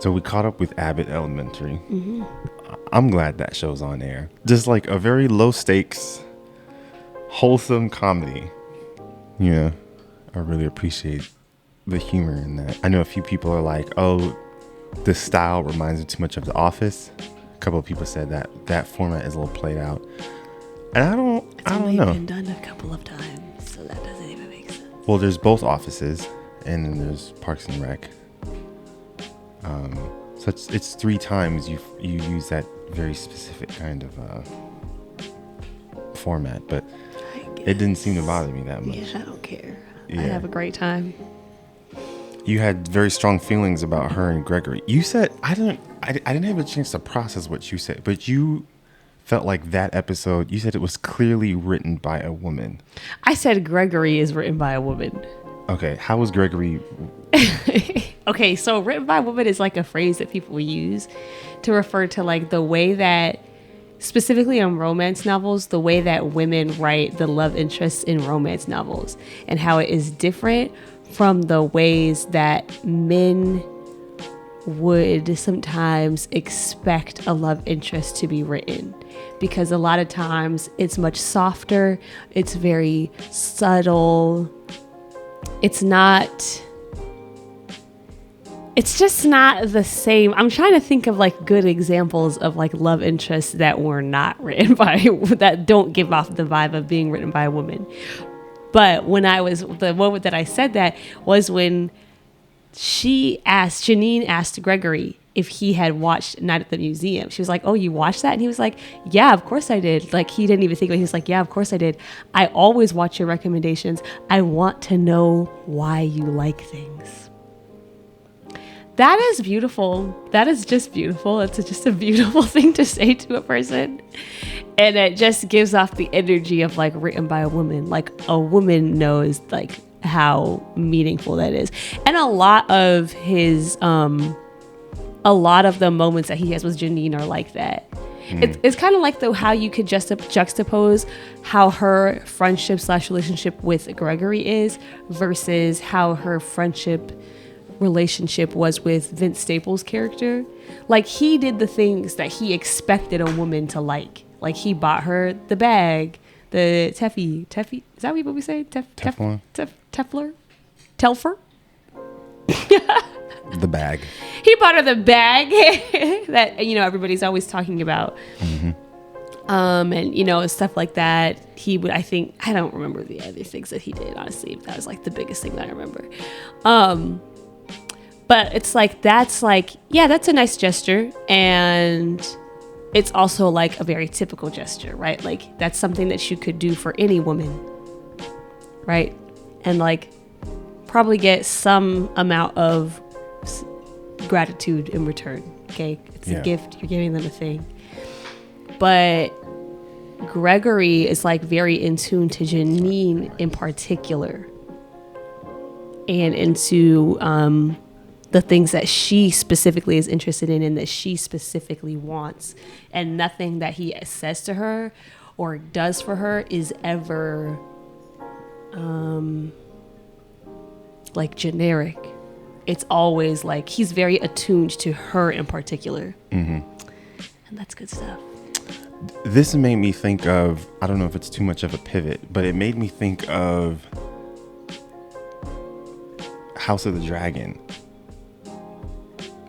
So we caught up with Abbott Elementary. I'm glad that show's on air. Just like a very low stakes, wholesome comedy. Yeah, I really appreciate the humor in that. I know a few people are like, oh, the style reminds me too much of The Office. A couple of people said that format is a little played out. And I don't know. It's only been done a couple of times, so that doesn't even make sense. Well, there's both Offices, and then there's Parks and Rec. So it's 3 times you use that very specific kind of format, but it didn't seem to bother me that much. Yeah, I don't care. Yeah. I have a great time. You had very strong feelings about her and Gregory. You said I didn't have a chance to process what you said, but you felt like that episode, you said it was clearly written by a woman. I said Gregory is written by a woman. Okay, how was Gregory? Okay, so written by a woman is like a phrase that people use to refer to like the way that, specifically in romance novels, the way that women write the love interests in romance novels and how it is different from the ways that men would sometimes expect a love interest to be written, because a lot of times it's much softer, it's very subtle, it's just not the same. I'm trying to think of like good examples of like love interests that were not written by, that don't give off the vibe of being written by a woman. But the moment that I said that was when Janine asked Gregory if he had watched Night at the Museum. She was like, oh, you watched that? And he was like, yeah, of course I did. Like, he didn't even think about it. He was like, yeah, of course I did. I always watch your recommendations. I want to know why you like things. That is beautiful. That is just beautiful. It's just a beautiful thing to say to a person. And it just gives off the energy of like written by a woman. Like a woman knows like how meaningful that is. And a lot of the moments that he has with Janine are like that. It's kind of like how you could juxtapose how her friendship / relationship with Gregory is versus how her relationship was with Vince Staples' character. Like, he did the things that he expected a woman to like. Like, he bought her the bag, the Teffy, is that what we say? Teflon? Telfer? The bag. He bought her the bag that, everybody's always talking about. And, stuff like that. He would, I don't remember the other things that he did, honestly. That was like the biggest thing that I remember. But it's like, that's like, yeah, that's a nice gesture. And it's also like a very typical gesture, right? Like, that's something that you could do for any woman, right? And like, probably get some amount of gratitude in return. Okay, it's a gift, you're giving them a thing. But Gregory is like very in tune to Janine in particular, and into the things that she specifically is interested in and that she specifically wants, and nothing that he says to her or does for her is ever like generic. It's always like he's very attuned to her in particular. And that's good stuff. This made me think of, I don't know if it's too much of a pivot, but it made me think of House of the Dragon,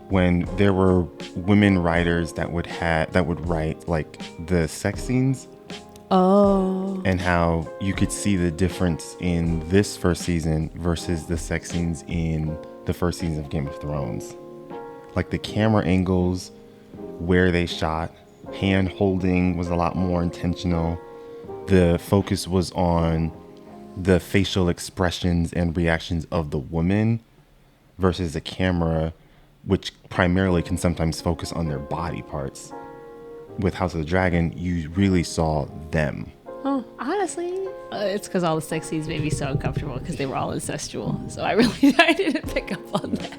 when there were women writers that would write like the sex scenes. Oh. And how you could see the difference in this first season versus the sex scenes in the first season of Game of Thrones. Like the camera angles, where they shot, hand holding was a lot more intentional. The focus was on the facial expressions and reactions of the woman versus the camera, which primarily can sometimes focus on their body parts. With House of the Dragon, you really saw them. Oh, honestly, it's because all the sex scenes made me so uncomfortable because they were all incestual. So I didn't pick up on that.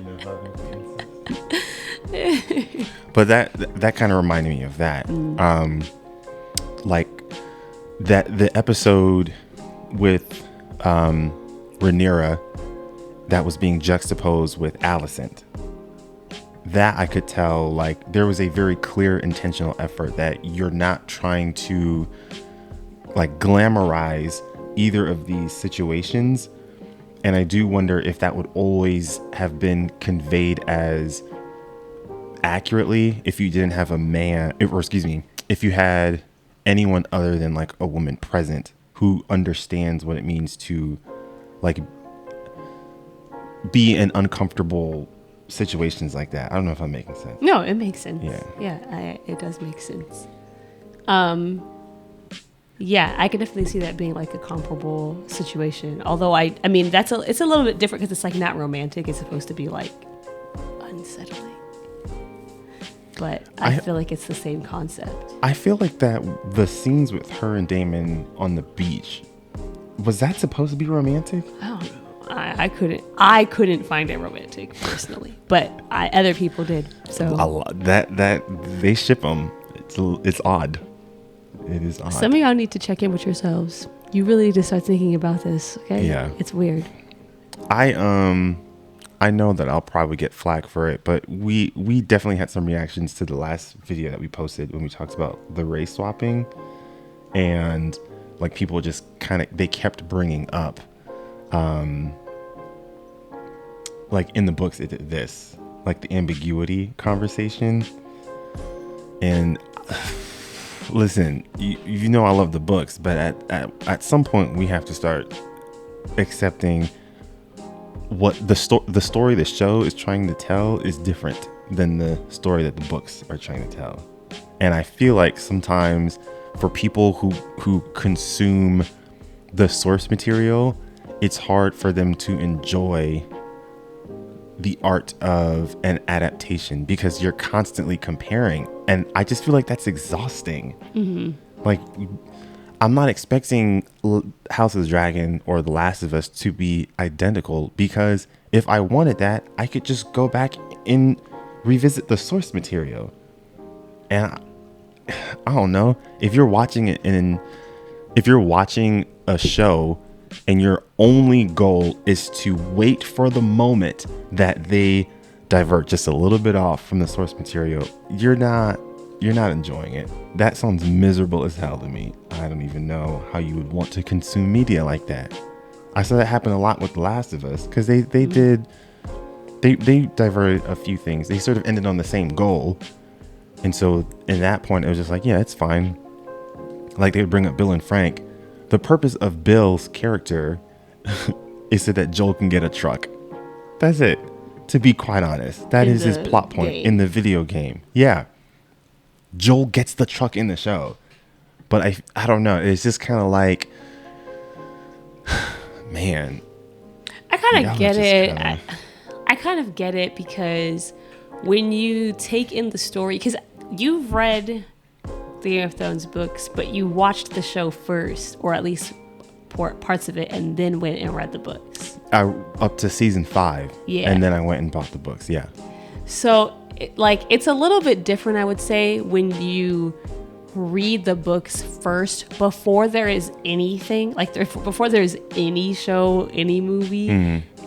But that kind of reminded me of that. Like that the episode with Rhaenyra that was being juxtaposed with Alicent. that I could tell, like, there was a very clear intentional effort that you're not trying to like glamorize either of these situations. And I do wonder if that would always have been conveyed as accurately if you didn't have a man, or excuse me, if you had anyone other than like a woman present who understands what it means to like be in uncomfortable situations like that. I don't know if I'm making sense. No, it makes sense. Yeah. It does make sense. Yeah, I could definitely see that being like a comparable situation. Although I mean, it's a little bit different because it's like not romantic. It's supposed to be like unsettling. But I feel like it's the same concept. I feel like that the scenes with her and Damon on the beach, was that supposed to be romantic? I don't know. I couldn't find it romantic personally, but other people did. So that they ship them. It's odd. It is odd. Some of y'all need to check in with yourselves. You really need to start thinking about this. Okay. Yeah. It's weird. I know that I'll probably get flack for it, but we definitely had some reactions to the last video that we posted when we talked about the race swapping, and like people just they kept bringing up, like in the books it did this, like the ambiguity conversation. And listen, you know I love the books, but at some point we have to start accepting what the story the show is trying to tell is different than the story that the books are trying to tell. And I feel like sometimes for people who consume the source material, it's hard for them to enjoy the art of an adaptation because you're constantly comparing. And I just feel like that's exhausting. Mm-hmm. Like, I'm not expecting House of the Dragon or The Last of Us to be identical, because if I wanted that, I could just go back and revisit the source material. And I don't know, if you're watching it if you're watching a show and your only goal is to wait for the moment that they divert just a little bit off from the source material, you're not enjoying it. That sounds miserable as hell to me. I don't even know how you would want to consume media like that. I saw that happen a lot with The Last of Us, because they diverted a few things. They sort of ended on the same goal. And so in that point, it was just like, yeah, it's fine. Like they would bring up Bill and Frank. The purpose of Bill's character is so that Joel can get a truck. That's it. To be quite honest, that is his plot point in the video game. Yeah. Joel gets the truck in the show. But I don't know. It's just kind of like, man. I kind of get it. I kind of get it, because when you take in the story, because you've read the Game of Thrones books, but you watched the show first, or at least parts of it, and then went and read the books. Up to season 5. Yeah. And then I went and bought the books. Yeah. So it's a little bit different, I would say, when you read the books first before there is anything, like before there's any show, any movie,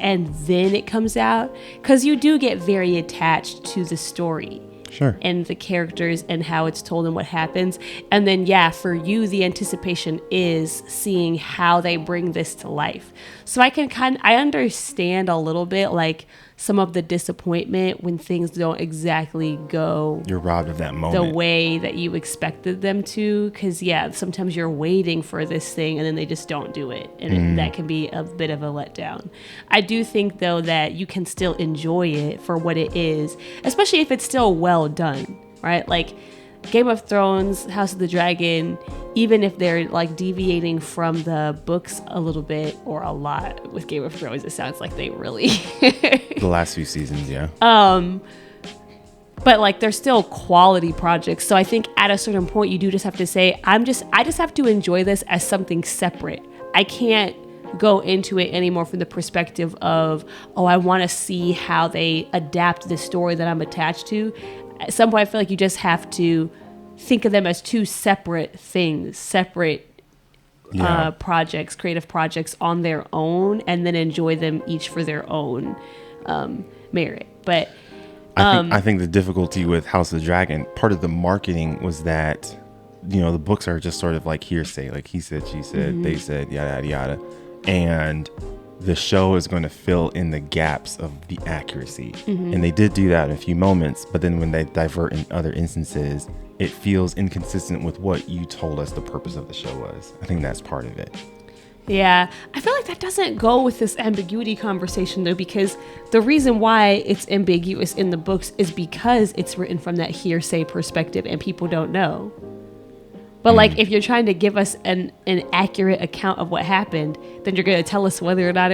and then it comes out, because you do get very attached to the story. Sure. And the characters and how it's told and what happens. And then, yeah, for you, the anticipation is seeing how they bring this to life. So I understand a little bit, like, some of the disappointment when things don't exactly go. You're robbed of that moment. The way that you expected them to. Because, yeah, sometimes you're waiting for this thing and then they just don't do it. And that can be a bit of a letdown. I do think, though, that you can still enjoy it for what it is, especially if it's still well done, right? Like Game of Thrones, House of the Dragon, even if they're like deviating from the books a little bit or a lot with Game of Thrones, it sounds like they really the last few seasons, yeah. But like they're still quality projects. So I think at a certain point you do just have to say, I just have to enjoy this as something separate. I can't go into it anymore from the perspective of, oh, I want to see how they adapt the story that I'm attached to. At some point I feel like you just have to think of them as two separate things, separate projects, creative projects on their own, and then enjoy them each for their own merit. But I think the difficulty with House of the Dragon, part of the marketing was that, the books are just sort of like hearsay, like he said, she said, they said, yada, yada, yada. And the show is going to fill in the gaps of the accuracy. And they did do that in a few moments, but then when they divert in other instances, it feels inconsistent with what you told us the purpose of the show was. I think that's part of it. Yeah, I feel like that doesn't go with this ambiguity conversation, though, because the reason why it's ambiguous in the books is because it's written from that hearsay perspective and people don't know. But like, if you're trying to give us an accurate account of what happened, then you're going to tell us whether or not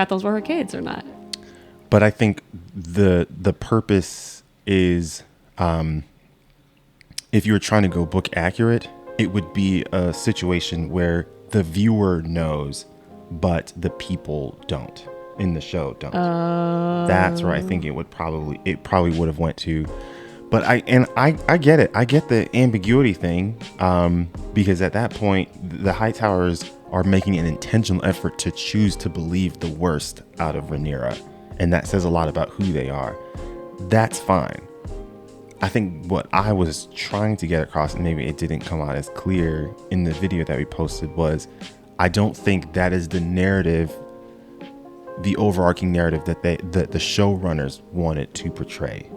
those were her kids or not. But I think the purpose is, if you were trying to go book accurate, it would be a situation where the viewer knows, but the people don't in the show don't. That's where I think it probably would have went to. But I get it. I get the ambiguity thing, because at that point, the Hightowers are making an intentional effort to choose to believe the worst out of Rhaenyra, and that says a lot about who they are. That's fine. I think what I was trying to get across, and maybe it didn't come out as clear in the video that we posted, was I don't think that is the narrative, the overarching narrative that the showrunners wanted to portray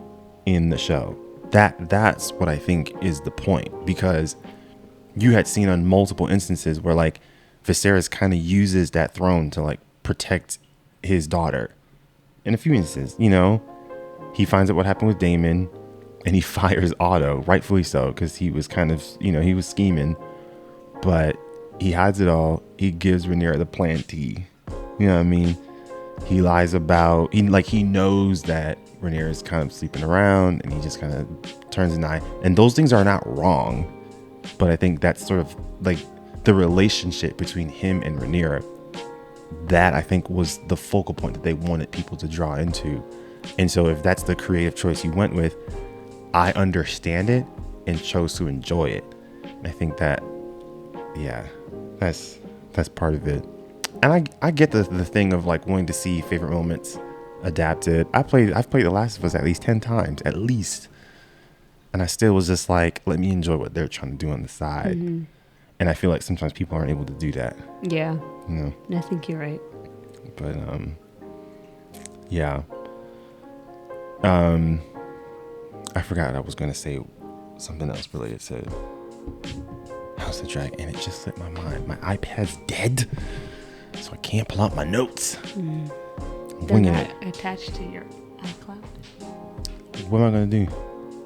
in the show. That's what I think is the point, because you had seen on multiple instances where like Viserys kind of uses that throne to like protect his daughter. In a few instances, he finds out what happened with Daemon. And he fires Otto, rightfully so, because he was kind of, he was scheming. But he hides it all. He gives Rhaenyra the plant tea. You know what I mean? He lies about, he knows that Rhaenyra is kind of sleeping around, and he just kind of turns an eye. And those things are not wrong. But I think that's sort of like the relationship between him and Rhaenyra. That I think was the focal point that they wanted people to draw into. And so if that's the creative choice you went with, I understand it and chose to enjoy it. I think that, yeah, that's part of it. And I get the thing of like wanting to see favorite moments adapted. I've played The Last of Us at least 10 times, at least. And I still was just like, let me enjoy what they're trying to do on the side. Mm-hmm. And I feel like sometimes people aren't able to do that. Yeah. I think you're right. But, yeah. I forgot I was going to say something else related to House of the Dragon, and it just slipped my mind. My iPad's dead, so I can't pull out my notes. I'm winging it. Attached to your iCloud. What am I going to do?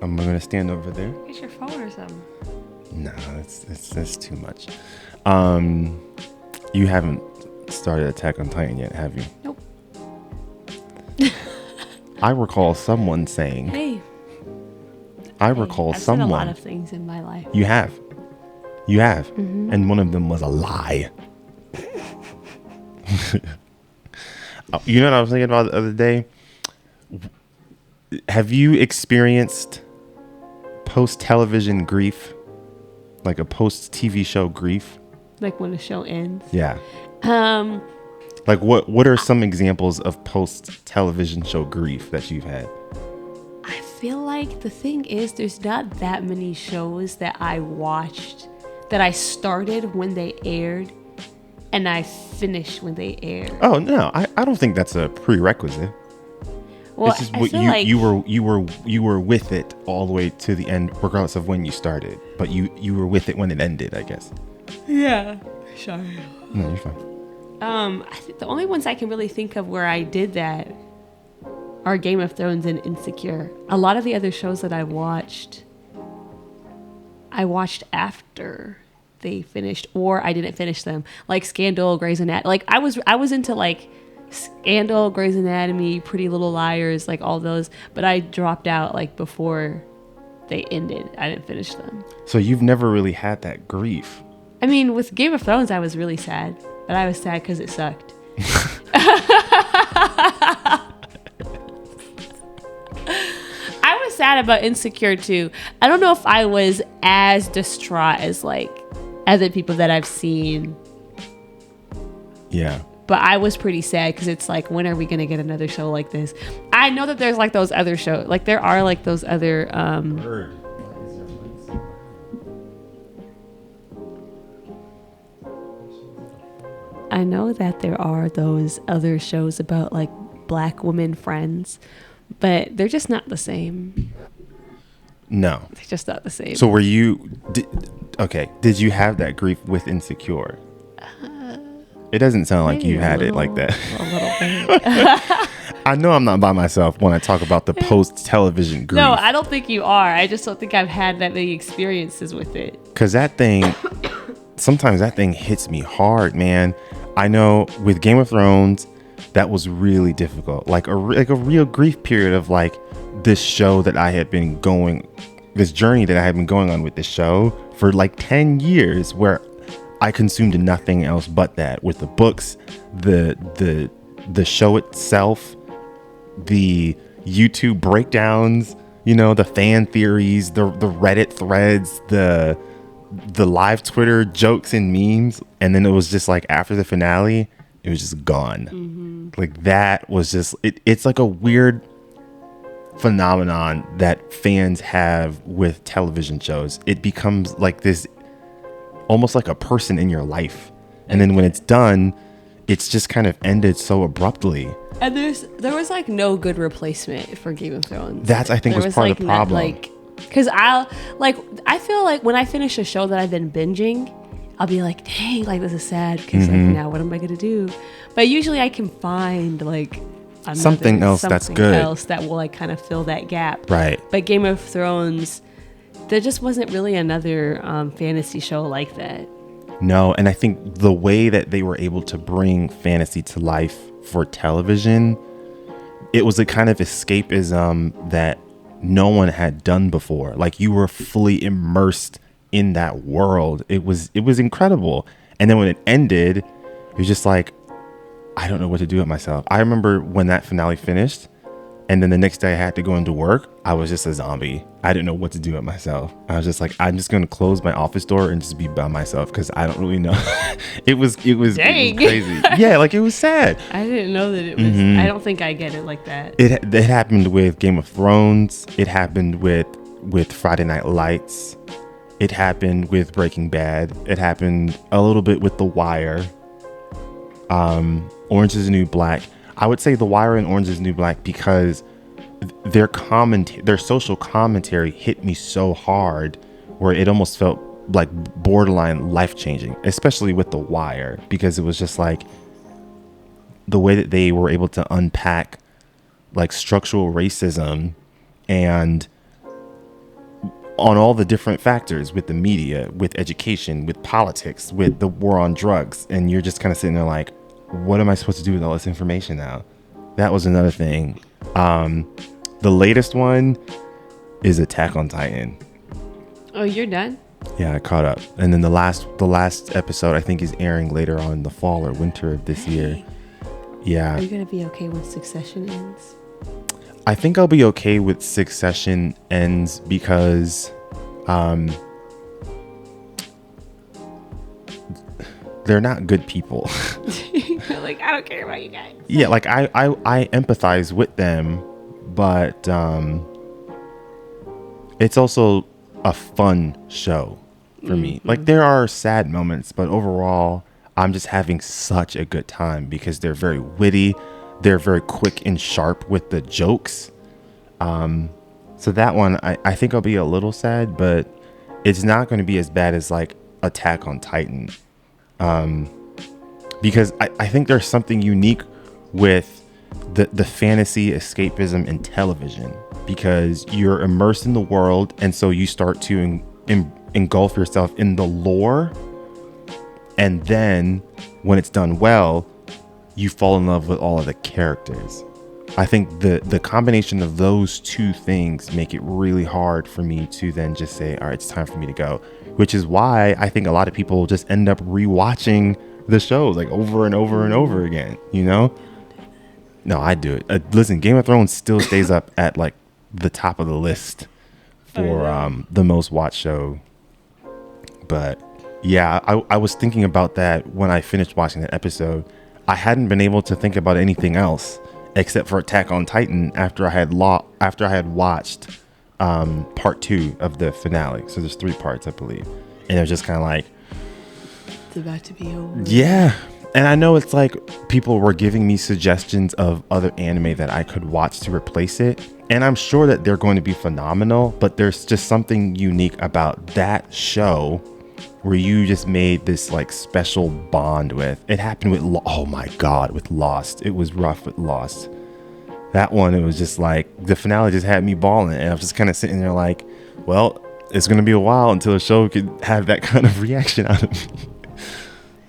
Am I going to stand over there? Get your phone or something. No, that's too much. You haven't started Attack on Titan yet, have you? Nope. I recall someone saying... Hey. I've said a lot of things in my life. You have. Mm-hmm. And one of them was a lie. You know what I was thinking about the other day? Have you experienced post-television grief? Like a post-TV show grief? Like when a show ends? Yeah. Like what are some examples of post-television show grief that you've had? I feel like the thing is there's not that many shows that I watched that I started when they aired and I finished when they aired. Oh no, I don't think that's a prerequisite. Well, it's just what you were with it all the way to the end, regardless of when you started. But you were with it when it ended, I guess. Yeah. Sorry. No, you're fine. I think the only ones I can really think of where I did that are Game of Thrones and Insecure. A lot of the other shows that I watched after they finished, or I didn't finish them, like Scandal, Grey's Anatomy. Like I was into like Scandal, Grey's Anatomy, Pretty Little Liars, like all those, but I dropped out like before they ended. I didn't finish them. So you've never really had that grief. I mean, with Game of Thrones, I was really sad, but I was sad because it sucked. I was sad about Insecure too. I don't know if I was as distraught as like other people that I've seen. Yeah. But I was pretty sad because it's like, when are we going to get another show like this? I know that there's like those other shows. Like there are like those other... I know that there are those other shows about like black women friends, but they're just not the same. No. They're just not the same. So were you... Did you have that grief with Insecure? It doesn't sound like you had it like that. A little bit. I know I'm not by myself when I talk about the post-television grief. No, I don't think you are. I just don't think I've had that many experiences with it. Because that thing, sometimes that thing hits me hard, man. I know with Game of Thrones, that was really difficult. Like a real grief period of like this show that I had been going, this journey that I had been going on with this show for like 10 years where I consumed nothing else but that, with the books, the show itself, the YouTube breakdowns, you know, the fan theories, the Reddit threads, the live Twitter jokes and memes. And then it was just like after the finale, it was just gone. Mm-hmm. Like that was just, it's like a weird phenomenon that fans have with television shows. It becomes like this, almost like a person in your life. And then when it's done, it's just kind of ended so abruptly. And there was like no good replacement for Game of Thrones. That's, I think, was part of the problem. Because I feel like when I finish a show that I've been binging, I'll be like, dang, like this is sad because like now what am I gonna do? But usually I can find like something else that's good, else that will like kind of fill that gap. Right. But Game of Thrones, there just wasn't really another fantasy show like that. No, and I think the way that they were able to bring fantasy to life for television, it was a kind of escapism that no one had done before. Like you were fully immersed in that world. It was incredible. And then when it ended, it was just like, I don't know what to do with myself. I remember when that finale finished, and then the next day I had to go into work, I was just a zombie. I didn't know what to do with myself. I was just like, I'm just going to close my office door and just be by myself because I don't really know. It was crazy. Yeah, like it was sad. I didn't know that it was. Mm-hmm. I don't think I get it like that. It happened with Game of Thrones. It happened with Friday Night Lights. It happened with Breaking Bad. It happened a little bit with The Wire. Orange is the New Black. I would say The Wire and Orange is the New Black because their social commentary hit me so hard where it almost felt like borderline life-changing, especially with The Wire, because it was just like the way that they were able to unpack like structural racism and on all the different factors with the media, with education, with politics, with the war on drugs. And you're just kind of sitting there like, what am I supposed to do with all this information now? That was another thing. The latest one is Attack on Titan. Oh, you're done? Yeah, I caught up. And then the last episode I think is airing later on in the fall or winter of this year. Yeah. Are you gonna be okay when Succession ends? I think I'll be okay with Succession ends because they're not good people. Like, I don't care about you guys. Yeah, like I empathize with them, but it's also a fun show for me. Like there are sad moments, but overall I'm just having such a good time because they're very witty, they're very quick and sharp with the jokes. So that one I think I'll be a little sad, but it's not going to be as bad as like Attack on Titan. Because I think there's something unique with the fantasy escapism in television, because you're immersed in the world, and so you start to engulf yourself in the lore, and then when it's done well, you fall in love with all of the characters. I think the combination of those two things make it really hard for me to then just say, all right, it's time for me to go, which is why I think a lot of people just end up rewatching the shows like over and over and over again, you know? No, I do it. Listen, Game of Thrones still stays up at like the top of the list for the most watched show. But yeah, I was thinking about that when I finished watching that episode. I hadn't been able to think about anything else except for Attack on Titan after I had watched part 2 of the finale. So there's 3 parts, I believe, and it was just kind of like, it's about to be over. Yeah. And I know it's like people were giving me suggestions of other anime that I could watch to replace it. And I'm sure that they're going to be phenomenal, but there's just something unique about that show where you just made this like special bond with. It happened with, oh my God, with Lost. It was rough with Lost. That one, it was just like, the finale just had me bawling. And I was just kind of sitting there like, well, it's going to be a while until the show could have that kind of reaction out of me.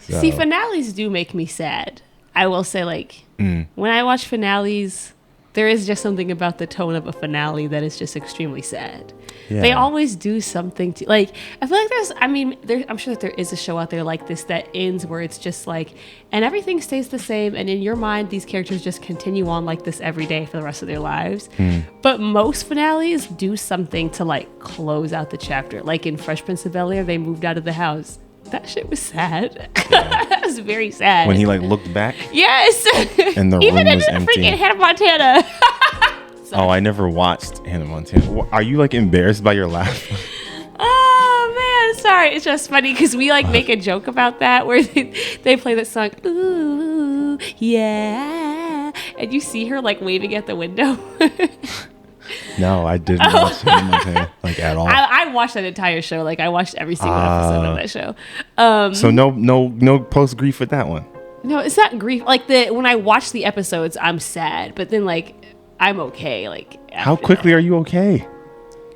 So. See, finales do make me sad. I will say, like, when I watch finales, there is just something about the tone of a finale that is just extremely sad. Yeah. They always do something to, like, I feel like I'm sure that there is a show out there like this that ends where it's just like, and everything stays the same, and in your mind, these characters just continue on like this every day for the rest of their lives. But most finales do something to, like, close out the chapter. Like in Fresh Prince of Bel-Air, they moved out of the house. That shit was sad. Yeah. That was very sad. When he like looked back? Yes. And the even room in was empty. Freaking Hannah Montana. Oh, I never watched Hannah Montana. Are you like embarrassed by your laugh? Oh man, sorry. It's just funny because we like make a joke about that where they play that song, ooh, yeah. And you see her like waving at the window. No, I didn't watch Hannah Montana like at all. I watched that entire show. Like I watched every single episode of that show. So no post grief with that one. No, it's not grief. Like when I watch the episodes, I'm sad, but then like I'm okay. Like how quickly are you okay?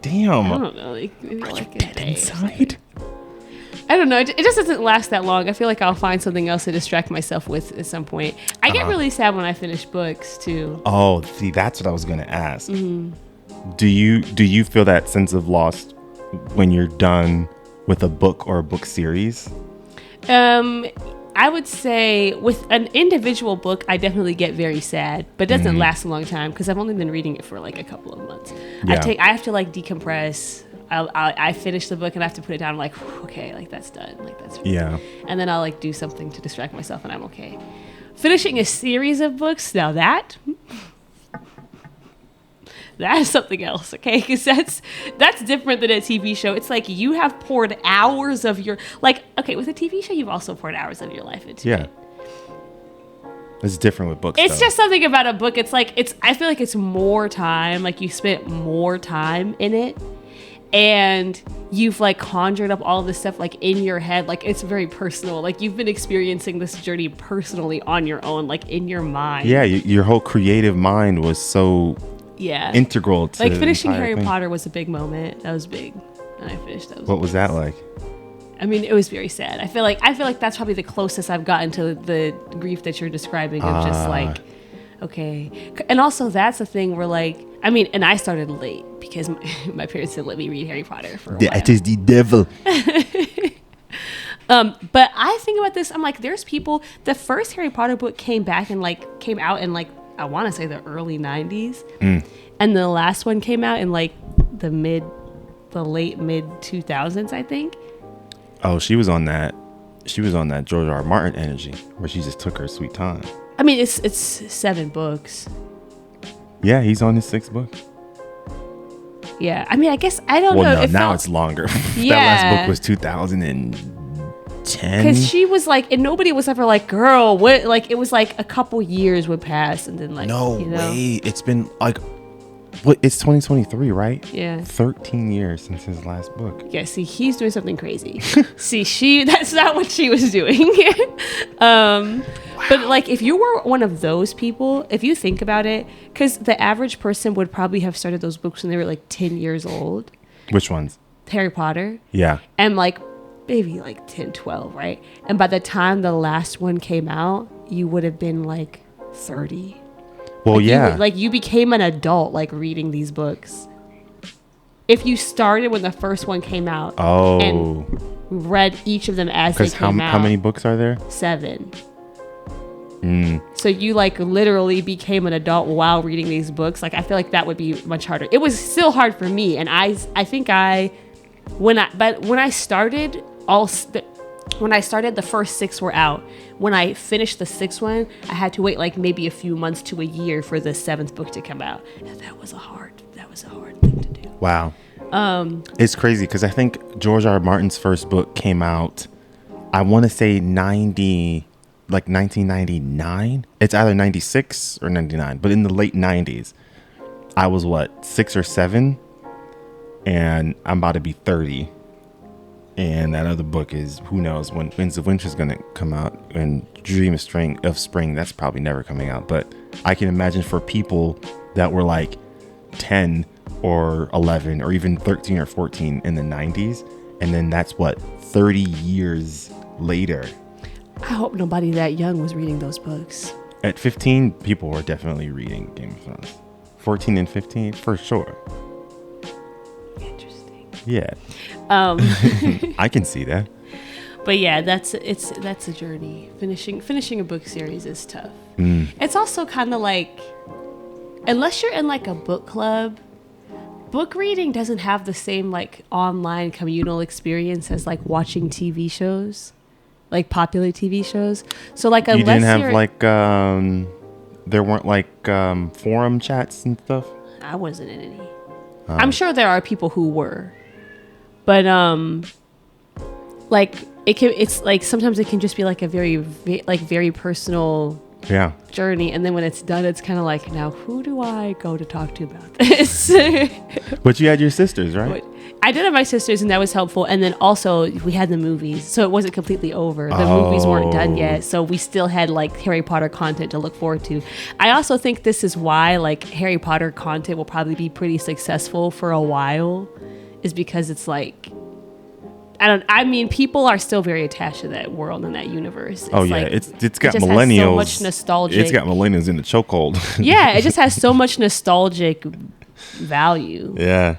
Damn. I don't know. Like maybe are like you dead inside? I don't know. It just doesn't last that long. I feel like I'll find something else to distract myself with at some point. I get really sad when I finish books too. Oh, see, that's what I was gonna ask. Mm-hmm. Do you feel that sense of loss when you're done with a book or a book series? I would say with an individual book, I definitely get very sad, but it doesn't last a long time because I've only been reading it for like a couple of months. Yeah. I have to like decompress. I finish the book and I have to put it down. I'm like, okay, like that's done. Like that's yeah. And then I'll like do something to distract myself and I'm okay. Finishing a series of books, now that is something else, okay? Because that's different than a TV show. It's like you have poured hours of your, like, okay, with a TV show, you've also poured hours of your life into it. It's different with books. It's just something about a book. It's like, I feel like it's more time. Like you spent more time in it. And you've like conjured up all this stuff like in your head. Like it's very personal. Like you've been experiencing this journey personally on your own, like in your mind. Yeah, your whole creative mind was so integral to like finishing Harry Potter was a big moment. That was big. And I finished that. What was that like? I mean, it was very sad. I feel like that's probably the closest I've gotten to the grief that you're describing of just like, okay. And also that's the thing where like, I mean, and I started late because my parents didn't let me read Harry Potter for a while. That is the devil. But I think about this. I'm like, there's people. The first Harry Potter book came out in like I want to say the early 90s, and the last one came out in like the late mid 2000s, I think. Oh, she was on that George R. R. Martin energy where she just took her sweet time. I mean, it's 7 books. Yeah, he's on his 6th book. Yeah, I mean, I guess I don't know. Well, no, now it's longer. Yeah. That last book was 2010. Because she was like, and nobody was ever like, girl, what? Like, it was like a couple years would pass, and then like, no way. It's been like, what? It's 2023, right? Yeah. 13 years since his last book. Yeah. See, he's doing something crazy. See, that's not what she was doing. Wow. But like, if you were one of those people, if you think about it, because the average person would probably have started those books when they were like 10 years old. Which ones? Harry Potter. Yeah. And like maybe like 10, 12, right? And by the time the last one came out, you would have been like 30. Well, like yeah. You became an adult like reading these books. If you started when the first one came out and read each of them as they came out. How many books are there? 7. So you like literally became an adult while reading these books. Like I feel like that would be much harder. It was still hard for me, and I think when I started when I started, the first 6 were out. When I finished the 6th one, I had to wait like maybe a few months to a year for the 7th book to come out. And that was a hard thing to do. Wow. It's crazy because I think George R. R. Martin's first book came out, I want to say 1999. It's either 96 or 99, but in the late 90s. I was 6 or 7, and I'm about to be 30. And that other book is, who knows when Winds of Winter is going to come out, and Dream of Spring, that's probably never coming out. But I can imagine for people that were like 10 or 11 or even 13 or 14 in the 90s, and then that's 30 years later. I hope nobody that young was reading those books. At 15, people were definitely reading Game of Thrones. 14 and 15, for sure. Interesting. Yeah. I can see that. But yeah, that's a journey. Finishing a book series is tough. It's also kind of like, unless you're in like a book club, book reading doesn't have the same like online communal experience as like watching TV shows, like popular TV shows. So like, unless you didn't have like there weren't like forum chats and stuff. I wasn't in any. I'm sure there are people who were, but like it's like sometimes it can just be like a very personal journey, and then when it's done, it's kind of like, now who do I go to talk to about this? But you had your sisters, right? I did have my sisters, and that was helpful. And then also we had the movies, so it wasn't completely over. The movies weren't done yet, so we still had like Harry Potter content to look forward to. I also think this is why like Harry Potter content will probably be pretty successful for a while, is because it's like, I mean, people are still very attached to that world and that universe. It's it's got just millennials. Has so much nostalgic. It's got millennials in the chokehold. Yeah, it just has so much nostalgic value. Yeah.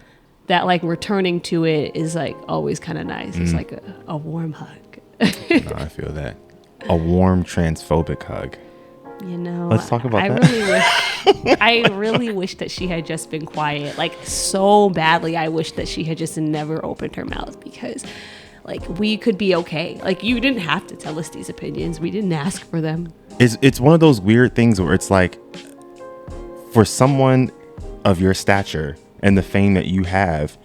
That like returning to it is like always kind of nice. It's like a warm hug. No, I feel that. A warm transphobic hug. You know, let's talk about that. I really wish that she had just been quiet. Like, so badly, I wish that she had just never opened her mouth, because like we could be okay. Like, you didn't have to tell us these opinions. We didn't ask for them. It's one of those weird things where it's like, for someone of your stature and the fame that you have,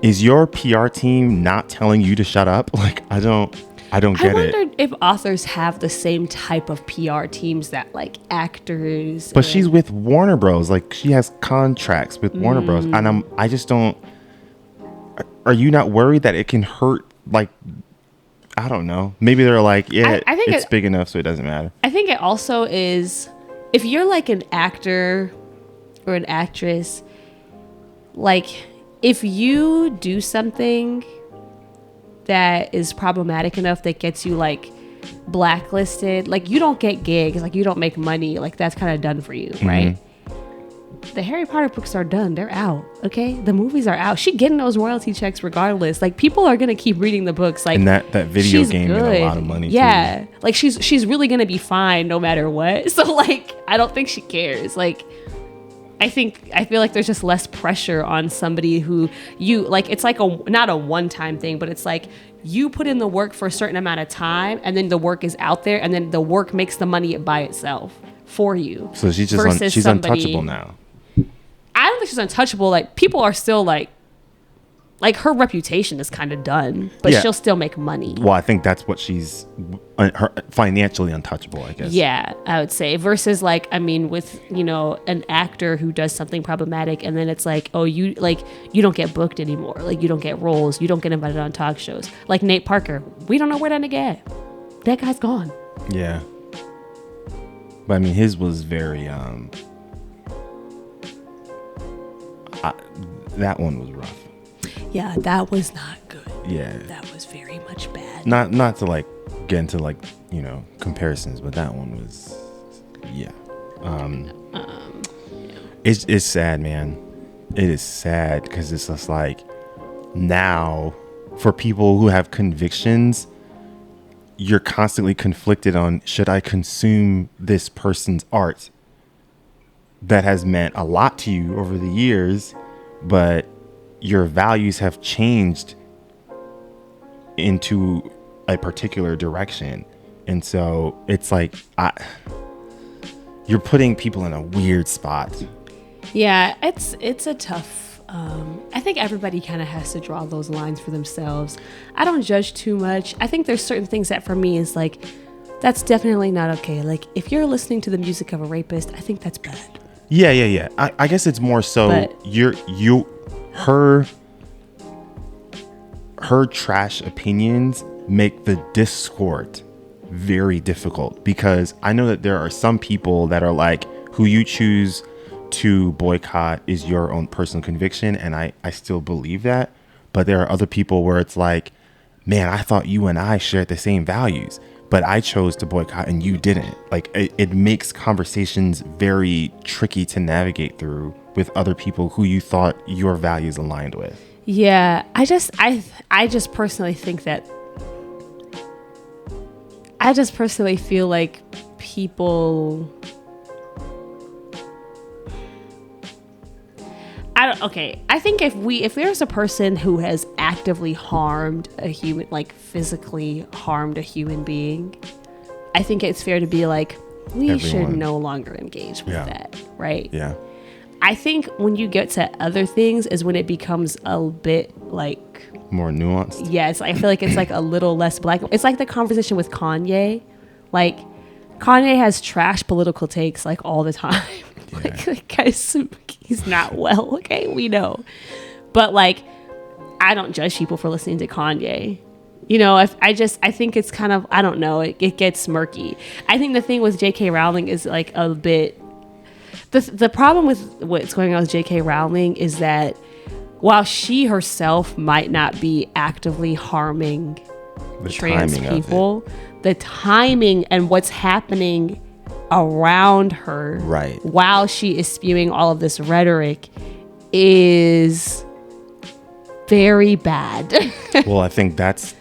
is your PR team not telling you to shut up? Like, I don't get it. I wondered if authors have the same type of PR teams that like actors. But she's with Warner Bros. Like, she has contracts with Warner Bros. And I just don't. Are you not worried that it can hurt? Like, I don't know. Maybe they're like, yeah, I think it's big enough, so it doesn't matter. I think it also is, if you're like an actor or an actress, like, if you do something that is problematic enough that gets you like blacklisted, like, you don't get gigs, like, you don't make money, like, that's kind of done for you, right? The Harry Potter books are done. They're out. Okay, the movies are out. She getting those royalty checks regardless. Like, people are gonna keep reading the books. Like, and that video game made a lot of money. Yeah, too. Like, she's really gonna be fine no matter what. So like, I don't think she cares. Like, I feel like there's just less pressure on somebody who you like. It's like not a one-time thing, but it's like you put in the work for a certain amount of time, and then the work is out there, and then the work makes the money by itself for you. So she's just she's untouchable now. I don't think she's untouchable. Like, people are still like her reputation is kind of done, but she'll still make money. Well, I think that's what she's her financially untouchable, I guess. Yeah, I would say, versus like, I mean, with, you know, an actor who does something problematic, and then it's like, oh, you don't get booked anymore. Like, you don't get roles. You don't get invited on talk shows. Like Nate Parker, we don't know where that nigga at. That guy's gone. Yeah. But I mean, his was very that one was rough. Yeah, that was not good. Yeah, that was very much bad. Not to like get into like, you know, comparisons, but that one was, yeah. It's sad, man. It is sad, because it's just like, now for people who have convictions, you're constantly conflicted on, should I consume this person's art that has meant a lot to you over the years, but your values have changed into a particular direction. And so it's like, you're putting people in a weird spot. Yeah, it's a tough. I think everybody kind of has to draw those lines for themselves. I don't judge too much. I think there's certain things that for me is like, that's definitely not okay. Like if you're listening to the music of a rapist, I think that's bad. Yeah. I guess it's more so her trash opinions make the discord very difficult, because I know that there are some people that are like, who you choose to boycott is your own personal conviction, and I still believe that. But there are other people where it's like, man, I thought you and I shared the same values, but I chose to boycott and you didn't. Like it makes conversations very tricky to navigate through with other people who you thought your values aligned with. Yeah, I just personally think that I just personally feel like people. I think if there's a person who has actively harmed a human, like physically harmed a human being, I think it's fair to be like, we should no longer engage with that, right? Yeah. I think when you get to other things is when it becomes a bit like more nuanced. Yeah, I feel like it's like a little less black. It's like the conversation with Kanye. Like Kanye has trash political takes like all the time. Yeah. Like guys, he's not well. Okay, we know, but like I don't judge people for listening to Kanye. You know, I think it's kind of, I don't know, it gets murky. I think the thing with J.K. Rowling is like a bit. The problem with what's going on with J.K. Rowling is that while she herself might not be actively harming trans people, the timing and what's happening around her while she is spewing all of this rhetoric is very bad. Well, I think that's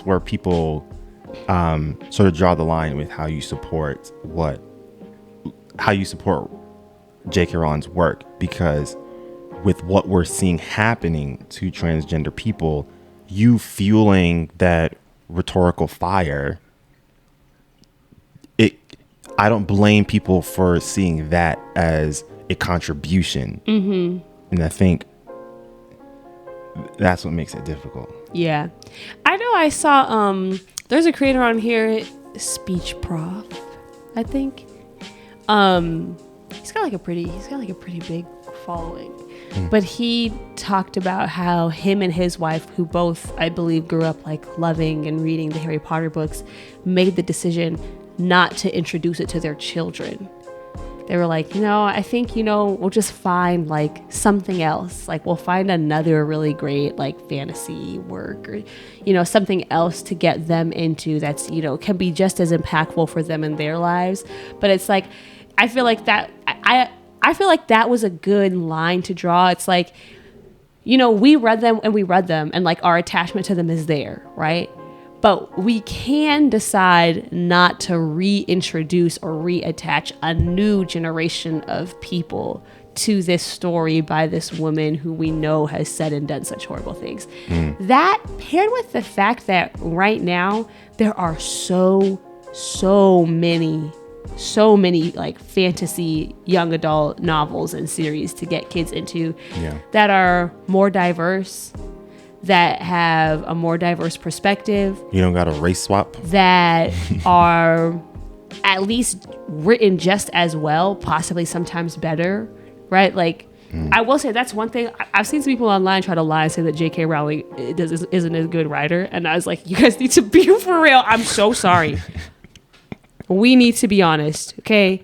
where people sort of draw the line with how you support J.K. Rowling's work, because with what we're seeing happening to transgender people, you fueling that rhetorical fire, I don't blame people for seeing that as a contribution. Mm-hmm. And I think that's what makes it difficult. Yeah. I know I saw there's a creator on here, Speech Prof, I think. He's got like a pretty big following. But he talked about how him and his wife, who both, I believe, grew up like loving and reading the Harry Potter books, made the decision not to introduce it to their children. They were like, I think, we'll just find like something else. Like we'll find another really great like fantasy work or, something else to get them into that's, can be just as impactful for them in their lives. But it's like, I feel like that was a good line to draw. It's like, we read them and like our attachment to them is there, right? But we can decide not to reintroduce or reattach a new generation of people to this story by this woman who we know has said and done such horrible things. That paired with the fact that right now there are so many like fantasy young adult novels and series to get kids into that are more diverse, that have a more diverse perspective. You don't got a race swap. That are at least written just as well, possibly sometimes better, right? Like, I will say that's one thing. I've seen some people online try to lie and say that J.K. Rowling isn't a good writer. And I was like, you guys need to be for real. I'm so sorry. We need to be honest, okay?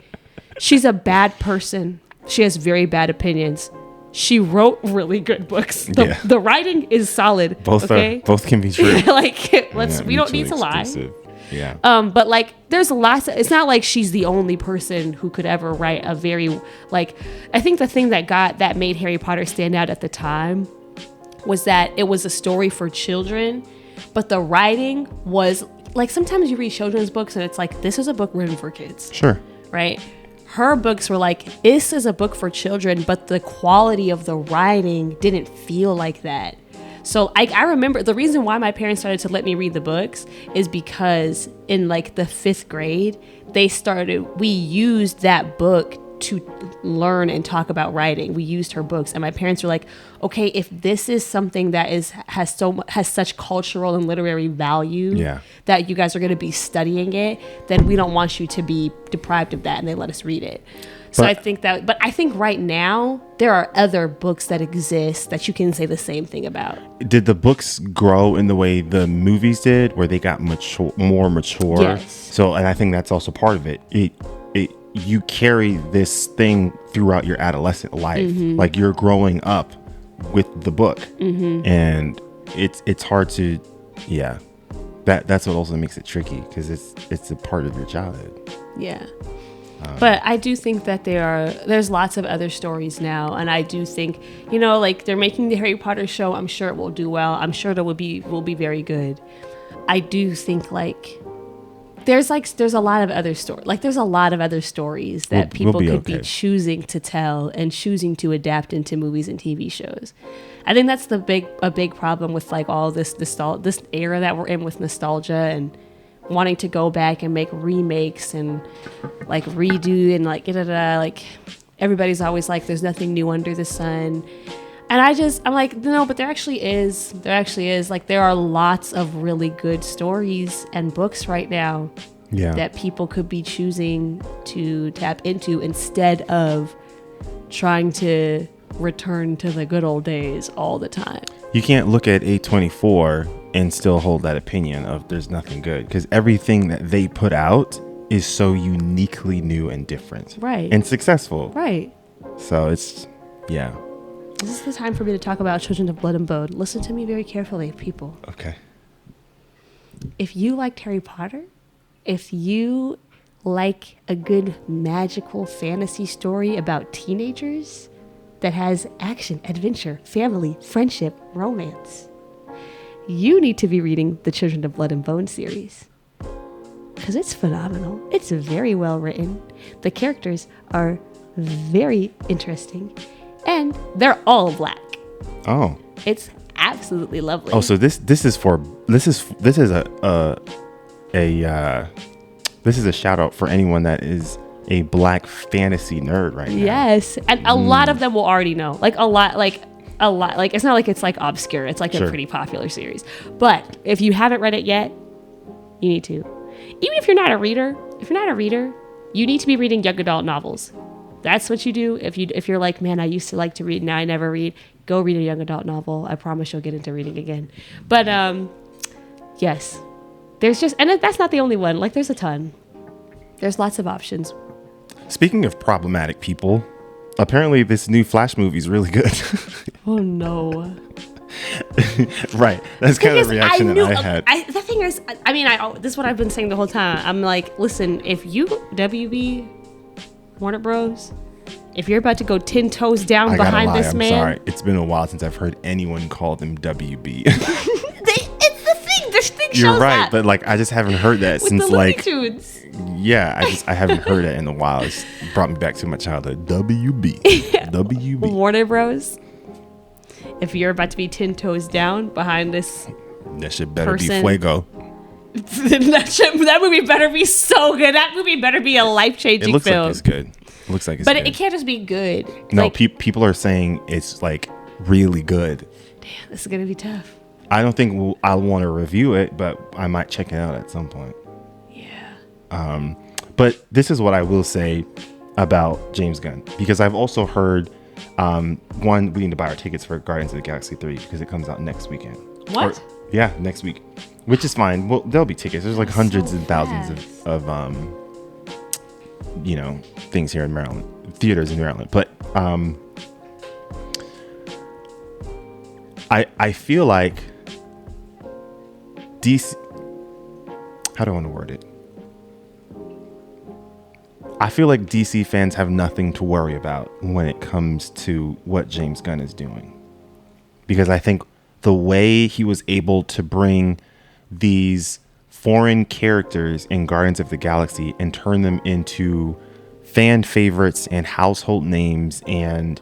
She's a bad person. She has very bad opinions. She wrote really good books. The writing is solid. Both can be true. Like, we don't need to lie. Yeah. But like, there's lots. It's not like she's the only person who could ever write a very like. I think the thing that made Harry Potter stand out at the time was that it was a story for children, but the writing was like, sometimes you read children's books and it's like, this is a book written for kids. Sure. Right. Her books were like, this is a book for children, but the quality of the writing didn't feel like that. So I remember the reason why my parents started to let me read the books is because in like the 5th grade, we used that book to learn and talk about writing. We used her books, and my parents were like, okay, if this is something that has such cultural and literary value that you guys are going to be studying it, then we don't want you to be deprived of that, and they let us read it. So I think right now there are other books that exist that you can say the same thing about. Did the books grow in the way the movies did, where they got more mature? Yes. So, and I think that's also part of it. You carry this thing throughout your adolescent life. Like you're growing up with the book, and it's hard to, that's what also makes it tricky, because it's a part of your childhood. Yeah. But I do think that there's lots of other stories now, and I do think, like they're making the Harry Potter show. I'm sure it will do well. I'm sure it will be very good. I do think like there's a lot of other stories that people could be choosing to tell and choosing to adapt into movies and TV shows. I think that's a big problem with like all this era that we're in with nostalgia and wanting to go back and make remakes and like redo and like like everybody's always like there's nothing new under the sun, and I'm like, no, but there actually is like there are lots of really good stories and books right now that people could be choosing to tap into instead of trying to return to the good old days all the time. You can't look at A24 and still hold that opinion of there's nothing good, because everything that they put out is so uniquely new and different, right, and successful, right. So it's This is the time for me to talk about Children of Blood and Bone. Listen to me very carefully, people. Okay. If you liked Harry Potter, if you like a good magical fantasy story about teenagers that has action, adventure, family, friendship, romance, you need to be reading the Children of Blood and Bone series, because it's phenomenal. It's very well written. The characters are very interesting, and they're all black. Oh, it's absolutely lovely. Oh, so this is a shout out for anyone that is a black fantasy nerd right now. Yes, and a lot of them will already know. Like a lot. It's not like it's like obscure. It's like a pretty popular series. But if you haven't read it yet, you need to. Even if you're not a reader, you need to be reading young adult novels. That's what you do. If you're like, man, I used to like to read, now I never read, go read a young adult novel. I promise you'll get into reading again. But yes, and that's not the only one. Like there's a ton. There's lots of options. Speaking of problematic people, apparently this new Flash movie is really good. Oh no. Right. That's kind of the reaction that I had. The thing is, this is what I've been saying the whole time. I'm like, listen, if you, WB, Warner Bros., if you're about to go 10 toes down behind this man. I'm sorry. It's been a while since I've heard anyone call them WB. It's the thing. This thing shows You're right, up. but like I just haven't heard that with since the like Tunes. Yeah, I haven't heard it in a while. It's brought me back to my childhood. WB. WB. Warner Bros. If you're about to be 10 toes down behind this that shit better person, be fuego. that movie better be so good. That movie better be a life-changing film. It looks like it's good. It looks like it's but good. It can't just be good. No, like, people are saying it's like really good. Damn, this is going to be tough. I don't think I'll want to review it, but I might check it out at some point. Yeah. But this is what I will say about James Gunn, because I've also heard, one, we need to buy our tickets for Guardians of the Galaxy 3 because it comes out next weekend. What? Next week, which is fine. Well, there'll be tickets. There's like hundreds and thousands of things here in Maryland, theaters in Maryland. But I feel like DC, how do I want to word it? I feel like DC fans have nothing to worry about when it comes to what James Gunn is doing, because I think the way he was able to bring these foreign characters in Guardians of the Galaxy and turn them into fan favorites and household names, and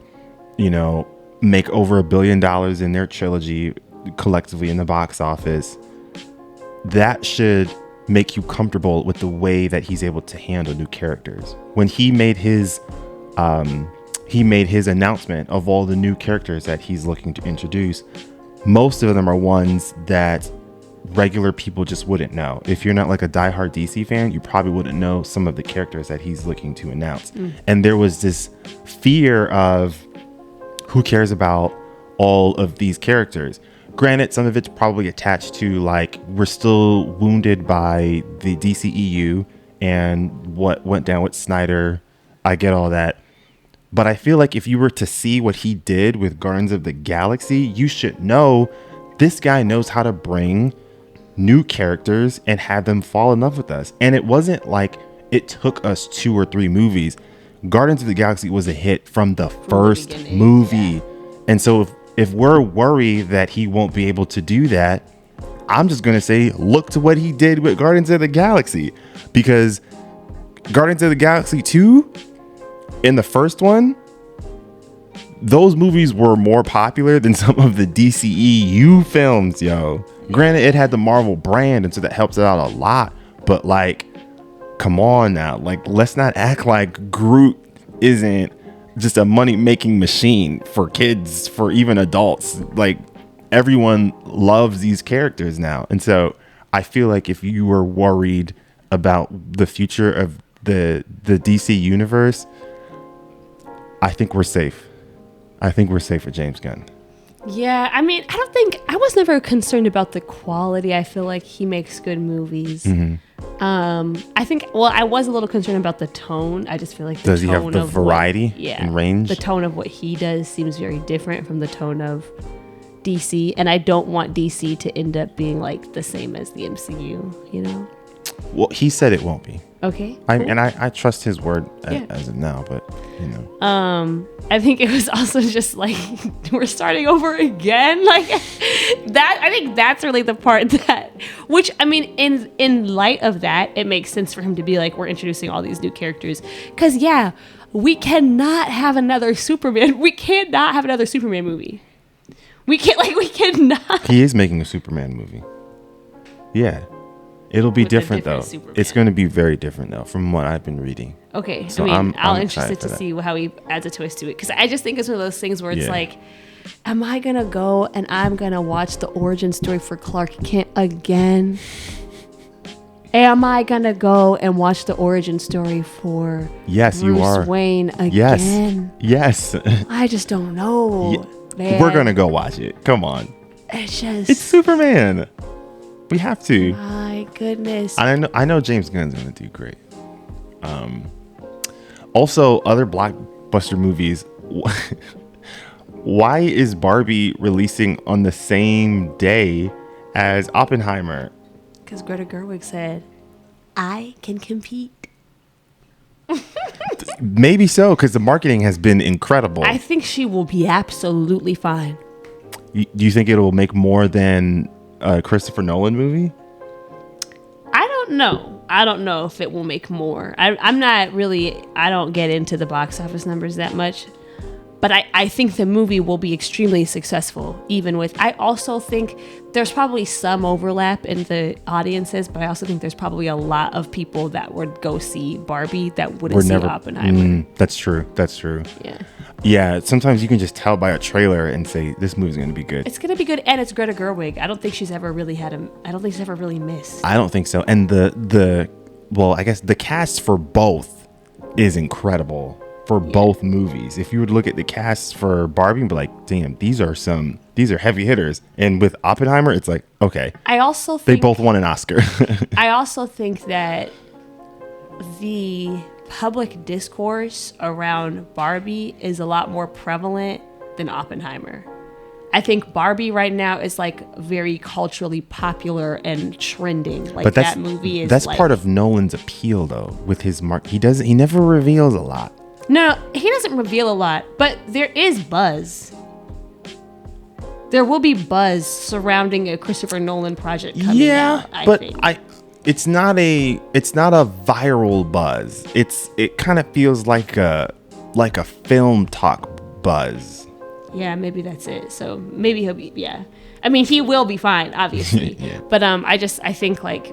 make over $1 billion in their trilogy collectively in the box office, that should make you comfortable with the way that he's able to handle new characters. When he made his announcement of all the new characters that he's looking to introduce, most of them are ones that regular people just wouldn't know. If you're not like a diehard DC fan, you probably wouldn't know some of the characters that he's looking to announce. And there was this fear of who cares about all of these characters. Granted, some of it's probably attached to like we're still wounded by the DCEU and what went down with Snyder. I get all that. But I feel like if you were to see what he did with Guardians of the Galaxy, you should know this guy knows how to bring new characters and have them fall in love with us. And it wasn't like it took us 2 or 3 movies. Guardians of the Galaxy was a hit from the first movie. Yeah. And so if we're worried that he won't be able to do that, I'm just going to say, look to what he did with Guardians of the Galaxy. Because Guardians of the Galaxy 2, in the first one, those movies were more popular than some of the DCEU films, yo. Granted, it had the Marvel brand, and so that helps it out a lot. But, like, come on now. Like, let's not act like Groot isn't just a money-making machine for kids, for even adults. Like, everyone loves these characters now. And so I feel like if you were worried about the future of the DC universe, I think we're safe. I think we're safe with James Gunn. Yeah, I mean, I was never concerned about the quality. I feel like he makes good movies. I was a little concerned about the tone. I just feel like does he have the variety and range? The tone of what he does seems very different from the tone of DC, and I don't want DC to end up being like the same as the MCU, you know? Well, he said it won't be. Okay. Cool. I trust his word as of now, but you know. I think it was also just like we're starting over again, like that. I think that's really the part that, which I mean, in light of that, it makes sense for him to be like, we're introducing all these new characters, because we cannot have another Superman. We cannot have another Superman movie. We cannot. He is making a Superman movie. Yeah. It'll be different though. Superman. It's going to be very different though, from what I've been reading. Okay, so I'm interested to see how he adds a twist to it, because I just think it's one of those things where it's like, am I gonna go and I'm gonna watch the origin story for Clark Kent again? Am I gonna go and watch the origin story for Bruce Wayne again? Yes. I just don't know. Man. We're gonna go watch it. Come on. It's Superman. We have to. My goodness. I know James Gunn's gonna do great. Also, other blockbuster movies. Why is Barbie releasing on the same day as Oppenheimer? Because Greta Gerwig said, I can compete. Maybe so, because the marketing has been incredible. I think she will be absolutely fine. Do you think it will make more than a Christopher Nolan movie? I don't know if it will make more. I'm not really, I don't get into the box office numbers that much. But I think the movie will be extremely successful, even with, I also think there's probably some overlap in the audiences, but I also think there's probably a lot of people that would go see Barbie that wouldn't see Oppenheimer. That's true. Yeah. Yeah, sometimes you can just tell by a trailer and say, this movie's going to be good. It's going to be good, and it's Greta Gerwig. I don't think she's ever really missed. I don't think so. And I guess the cast for both is incredible. For both movies. If you would look at the cast for Barbie and be like, damn, these are heavy hitters. And with Oppenheimer, it's like, okay. I also think they both won an Oscar. I also think that the public discourse around Barbie is a lot more prevalent than Oppenheimer. I think Barbie right now is like very culturally popular and trending. Like, but that movie is that's like, part of Nolan's appeal though, with his mark. He never reveals a lot. No, he doesn't reveal a lot, but there is buzz. There will be buzz surrounding a Christopher Nolan project coming out, I think. It's not a viral buzz. It kind of feels like a film talk buzz. Yeah, maybe that's it. So maybe he'll be, yeah. I mean, he will be fine, obviously. Yeah. But I think like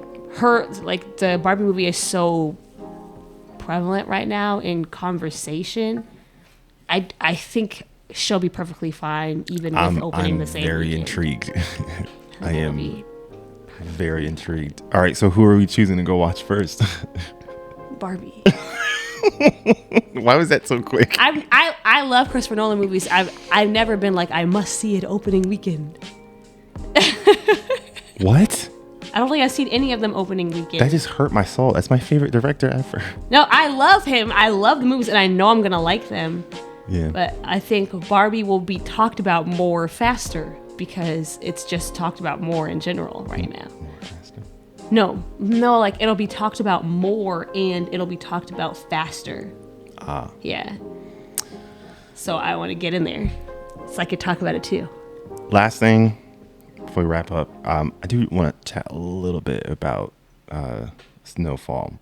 the Barbie movie is so prevalent right now in conversation. I think she'll be perfectly fine, even with opening the same very weekend. intrigued. I It'll am be very intrigued. All right, so who are we choosing to go watch first? Barbie. Why was that so quick? I love Christopher Nolan movies. I've never been like, I must see it opening weekend. What? I don't think I've seen any of them opening weekend. That just hurt my soul. That's my favorite director ever. No, I love him. I love the movies, and I know I'm gonna like them. Yeah. But I think Barbie will be talked about more faster because it's just talked about more in general right now. More faster. No, like it'll be talked about more and it'll be talked about faster. Yeah. So I want to get in there so I could talk about it too. Last thing before we wrap up, I do want to chat a little bit about Snowfall.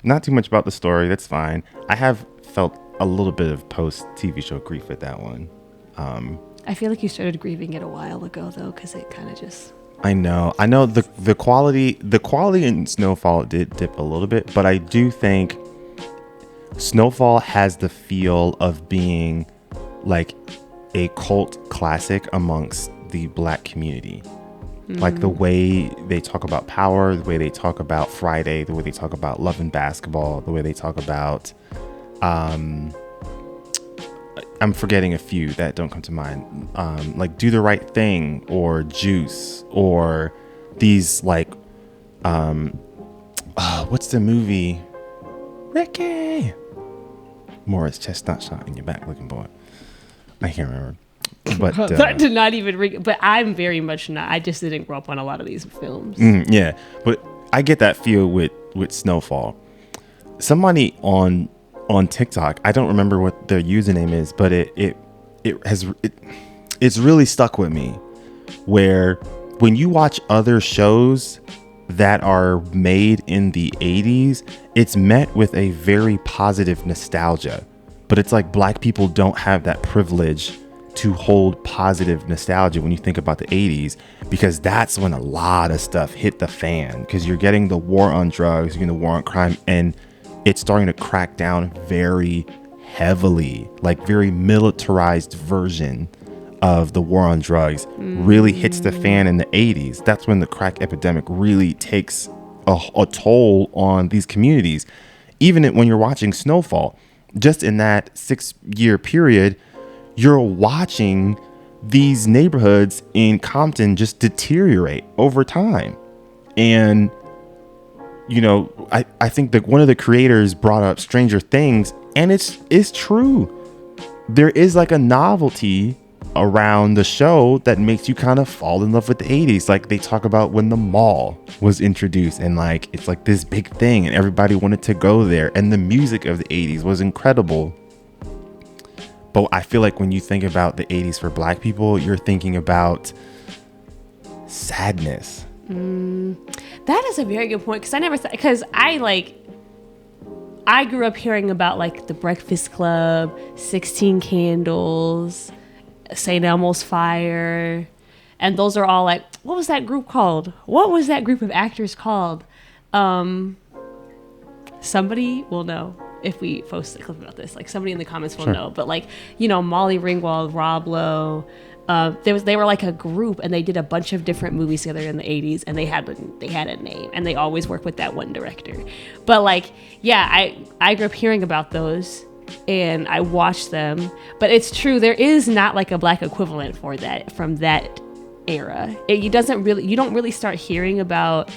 Not too much about the story. That's fine. I have felt a little bit of post TV show grief with that one. I feel like you started grieving it a while ago though, because it kind of just. I know the quality in Snowfall did dip a little bit, but I do think Snowfall has the feel of being like a cult classic amongst the Black community. Like the way they talk about power, the way they talk about Friday, the way they talk about love and basketball, the way they talk about I'm forgetting a few that don't come to mind. Like Do the Right Thing or Juice or these like what's the movie? Ricky Morris Chestnut Shot in Your Back Looking Boy. I can't remember. But that did not even ring. But I'm very much not. I just didn't grow up on a lot of these films. Yeah, but I get that feel with Snowfall. Somebody on TikTok, I don't remember what their username is, but it's really stuck with me. Where when you watch other shows that are made in the 80s, it's met with a very positive nostalgia. But it's like Black people don't have that privilege to hold positive nostalgia when you think about the 80s, because that's when a lot of stuff hit the fan, because you're getting the war on drugs, you're getting the war on crime, and it's starting to crack down very heavily. Like very militarized version of the war on drugs really hits the fan in the 80s. That's when the crack epidemic really takes a toll on these communities. Even when you're watching Snowfall, just in that 6-year period, you're watching these neighborhoods in Compton just deteriorate over time. And, you know, I think that one of the creators brought up Stranger Things, and it's true. There is like a novelty around the show that makes you kind of fall in love with the 80s. Like they talk about when the mall was introduced, and like it's like this big thing and everybody wanted to go there, and the music of the 80s was incredible. But I feel like when you think about the 80s for Black people, you're thinking about sadness. That is a very good point, because I never thought, because I grew up hearing about like the Breakfast Club, 16 Candles, St. Elmo's Fire, and those are all like, what was that group called? What was that group of actors called? Somebody will know if we post a clip about this. Like somebody in the comments will know. But like, you know, Molly Ringwald, Rob Lowe, they were like a group, and they did a bunch of different movies together in the 80s, and they had a name, and they always worked with that one director. But like, yeah, I grew up hearing about those, and I watched them. But it's true, there is not like a Black equivalent for that from that era. You don't really start hearing about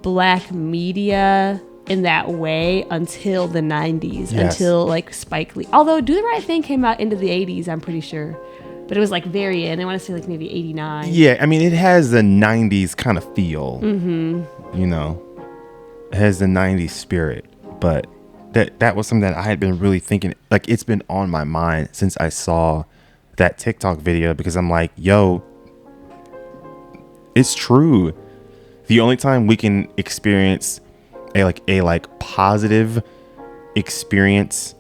Black media in that way until the 90s. Yes. Until like Spike Lee. Although Do the Right Thing came out into the 80s, I'm pretty sure. But it was like very in. I want to say like maybe 89. Yeah, I mean, it has the 90s kind of feel. You know, it has the 90s spirit. But that was something that I had been really thinking. Like, it's been on my mind since I saw that TikTok video, because I'm like, yo, it's true. The only time we can experience a positive experience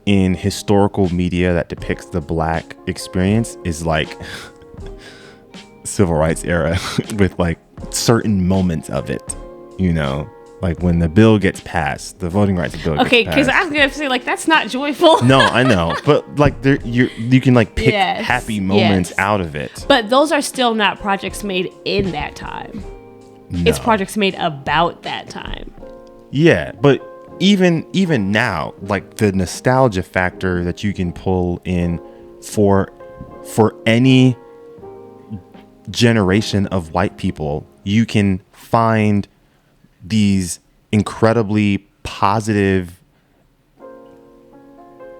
in historical media that depicts the Black experience is like civil rights era with like certain moments of it, you know, like when the bill gets passed, the voting rights bill gets Okay, because passed. I was gonna say like that's not joyful. No, I know, but like you can like pick Yes, happy moments yes. out of it. But those are still not projects made in that time. No. It's projects made about that time. Yeah, but even now, like the nostalgia factor that you can pull in for any generation of white people, you can find these incredibly positive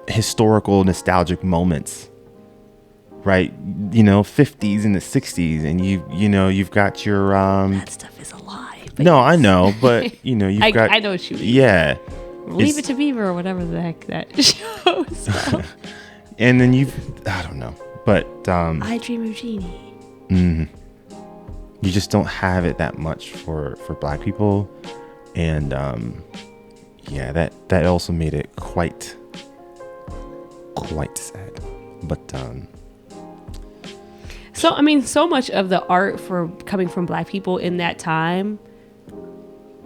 historical nostalgic moments, right? You know, 50s and the 60s, and you've got your That stuff is a lie. But no, yes. I know, but you know, you've got I know what you mean. yeah. Leave It to Beaver or whatever the heck that show is called. And then I don't know, but I Dream of Jeannie. you just don't have it that much for Black people, and yeah, that also made it quite sad. But So I mean, so much of the art for coming from Black people in that time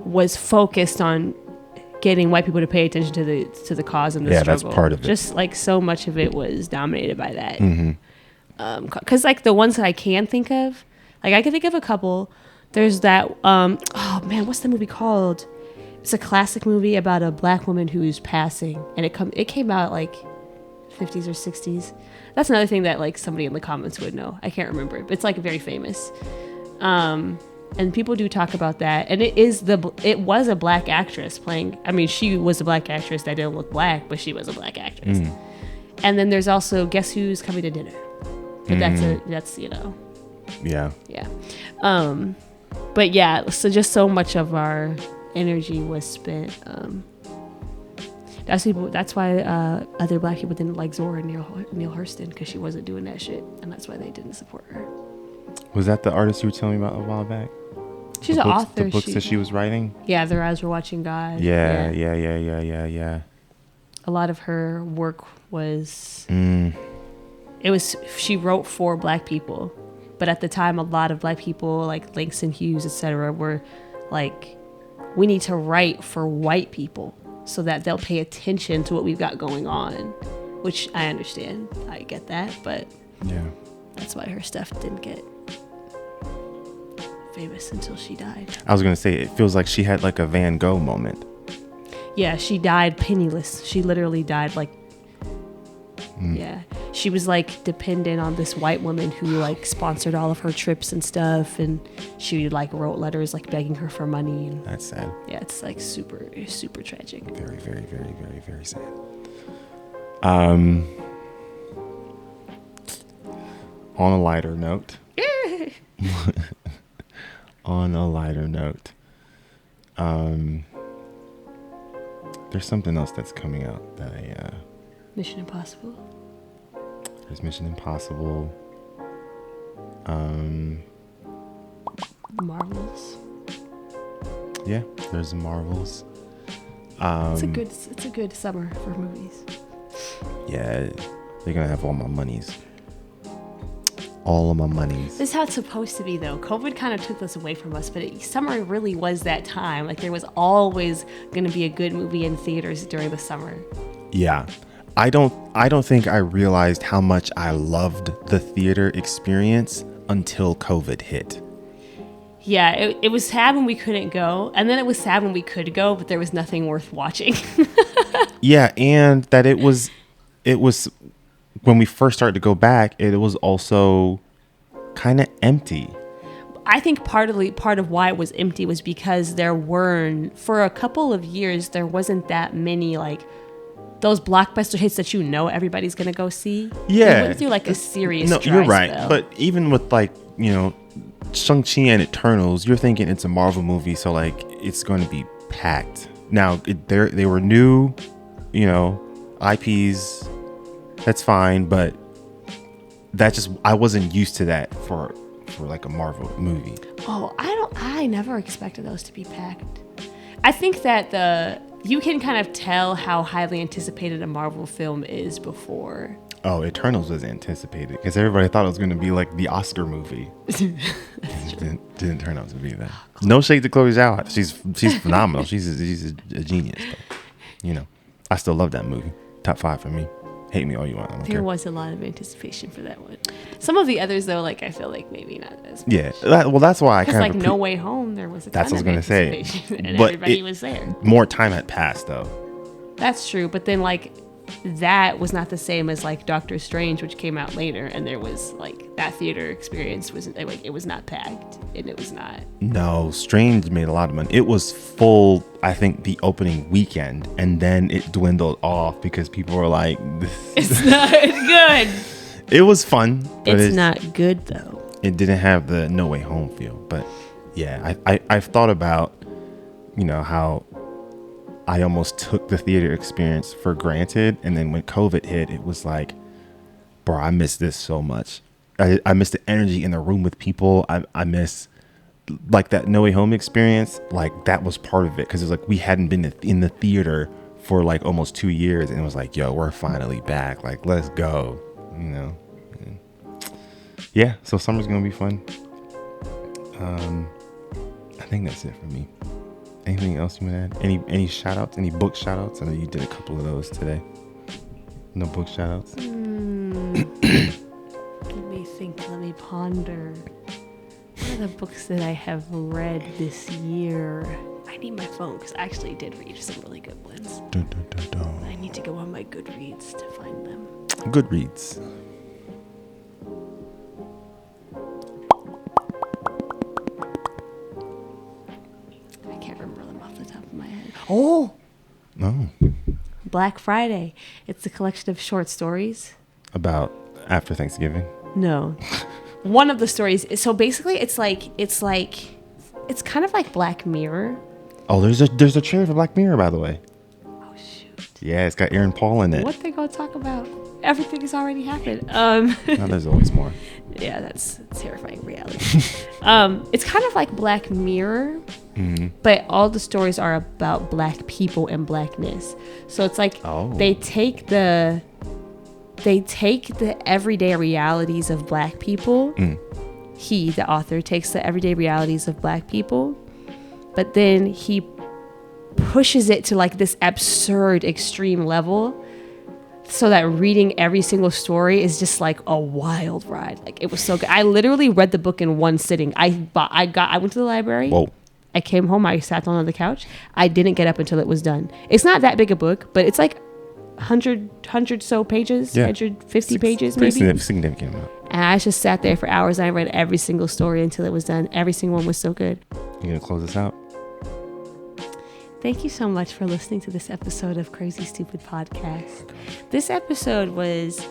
was focused on getting white people to pay attention to the cause and the struggle. That's part of it. Just like so much of it was dominated by that. Because like the ones that I can think of, like I can think of a couple. There's that. Oh man, what's the movie called? It's a classic movie about a Black woman who is passing, and it came out like 50s or 60s. That's another thing that like somebody in the comments would know. I can't remember, but it's like very famous. And people do talk about that, and it was a Black actress playing. I mean, she was a Black actress that didn't look Black, but she was a Black actress. And then there's also Guess Who's Coming to Dinner, but that's you know, yeah. But yeah, so just so much of our energy was spent. That's why other Black people didn't like Zora Neale Hurston, because she wasn't doing that shit, and that's why they didn't support her. Was that the artist you were telling me about a while back? She's an author. The books that she was writing? Yeah, Their Eyes Were Watching God. Yeah. A lot of her work was... She wrote for Black people. But at the time, a lot of Black people, like Langston Hughes, etc., were like, we need to write for white people so that they'll pay attention to what we've got going on. Which I understand. I get that. But Yeah. that's why her stuff didn't get famous until she died. I was going to say, it feels like she had like a Van Gogh moment. Yeah, she died penniless. She literally died like, yeah. She was like dependent on this white woman who like sponsored all of her trips and stuff, and she like wrote letters like begging her for money. And That's sad. yeah, it's like super tragic. Very, very, very, very, very sad. On a lighter note. There's something else that's coming out that Mission Impossible. there's Mission Impossible. Marvels. Yeah, there's Marvels. It's a good summer for movies. Yeah, they're gonna have all my monies. All of my monies. This is how it's supposed to be, though. COVID kind of took this away from us, but summer really was that time. Like there was always going to be a good movie in theaters during the summer. Yeah, I don't think I realized how much I loved the theater experience until COVID hit. Yeah, it was sad when we couldn't go, and then it was sad when we could go, but there was nothing worth watching. Yeah, and that it was when we first started to go back, it was also kind of empty. I think part of why it was empty was because for a couple of years, there wasn't that many like those blockbuster hits that everybody's gonna go see. Yeah, we went through like a serious. No, dry you're right. spell. But even with like Shang-Chi and Eternals, you're thinking it's a Marvel movie, so like it's going to be packed. Now they were new, IPs. That's fine, but I wasn't used to that for like a Marvel movie. Oh, I never expected those to be packed. I think that you can kind of tell how highly anticipated a Marvel film is before. Oh, Eternals was anticipated because everybody thought it was going to be like the Oscar movie. Didn't turn out to be that. No shade to Chloe Zhao. She's phenomenal. She's a genius. But, you know, I still love that movie. Top 5 for me. Hate me all you want. I don't There care. was a lot of anticipation for that one. Some of the others, though, like I feel like maybe not as much. Yeah. Well, that's why I Because kind like of. No Way Home, there was a That's ton what I was of gonna say. anticipation, and But everybody was there. More time had passed though. That's true, but then like that was not the same as like Doctor Strange, which came out later, and there was like that theater experience was like it was not packed, and it was not. No, Strange made a lot of money. It was full, I think, the opening weekend, and then it dwindled off because people were like, It's not good. It was fun. But It's not good though. It didn't have the No Way Home feel. But yeah, I've thought about, you know, how I almost took the theater experience for granted. And then when COVID hit, it was like, bro, I miss this so much. I miss the energy in the room with people. I miss like that No Way Home experience. Like that was part of it. Cause it was like, we hadn't been in the theater for like almost 2 years. And it was like, yo, we're finally back. Like, let's go, you know? Yeah. So summer's going to be fun. I think that's it for me. Anything else you want to add? Any shout outs? Any book shout outs? I know you did a couple of those today. No book shout outs? Let me think. Let me ponder. What are the books that I have read this year? I need my phone because I actually did read some really good ones. I need to go on my Goodreads to find them. Goodreads. I can't remember them off the top of my head. Oh! Oh. Black Friday. It's a collection of short stories. About after Thanksgiving? No. One of the stories. So basically, it's kind of like Black Mirror. Oh, there's a trailer for Black Mirror, by the way. Oh shoot! Yeah, it's got Aaron Paul in it. What they gonna talk about? Everything has already happened. No, there's always more. Yeah, that's terrifying reality. It's kind of like Black Mirror, but all the stories are about Black people and Blackness. So it's like they take the everyday realities of Black people. He, the author, takes the everyday realities of Black people, but then he pushes it to like this absurd extreme level so that reading every single story is just like a wild ride. Like it was so good. I literally read the book in one sitting. I went to the library. Whoa. I came home. I sat down on the couch. I didn't get up until it was done. It's not that big a book, but it's like 100 so pages, 150 pages maybe. Significant amount. And I just sat there for hours and I read every single story until it was done. Every single one was so good. You gonna close this out? Thank you so much for listening to this episode of Crazy Stupid Podcast. This episode was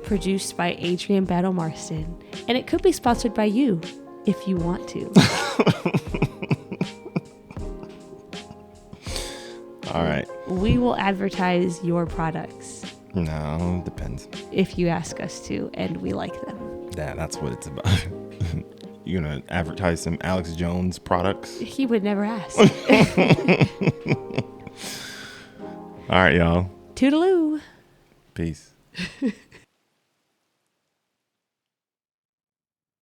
produced by Adrian Battle Marston, and it could be sponsored by you if you want to. All right. We will advertise your products. No, it depends. If you ask us to, and we like them. Yeah, that's what it's about. You gonna advertise some Alex Jones products? He would never ask. All right, y'all. Toodaloo. Peace.